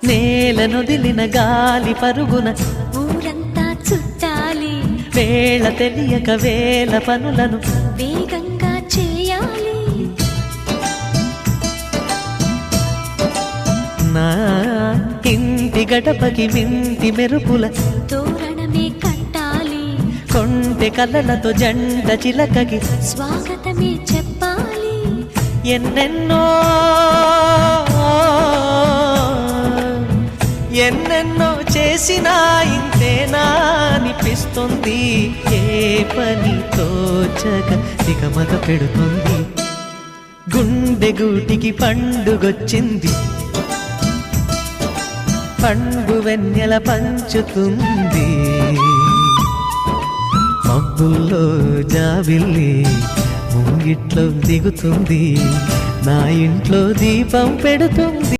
నేలనొదిలిన గాలి పరుగున ఊరంతా చుట్టాలి, వేళ తెలియక వేల పనులను వేగంగా చేయాలి. నా ఇంటి గడపకి వింటి మెరుపుల తోరణమే కట్టాలి, కొంటె కలలతో జంట చిలకకి స్వాగతమే చెప్పాలి. ఎన్నెన్నో ఎన్నెన్నో చేసినా ఇంతేనా అనిపిస్తుంది. ఏ పని తోచక దిగమగ పెడుతుంది. గుండె గూటికి పండుగొచ్చింది, పండు వెన్నెల పంచుతుంది. మబ్బుల్లో జాబిల్లి ముంగిట్లో దిగుతుంది, నా ఇంట్లో దీపం పెడుతుంది.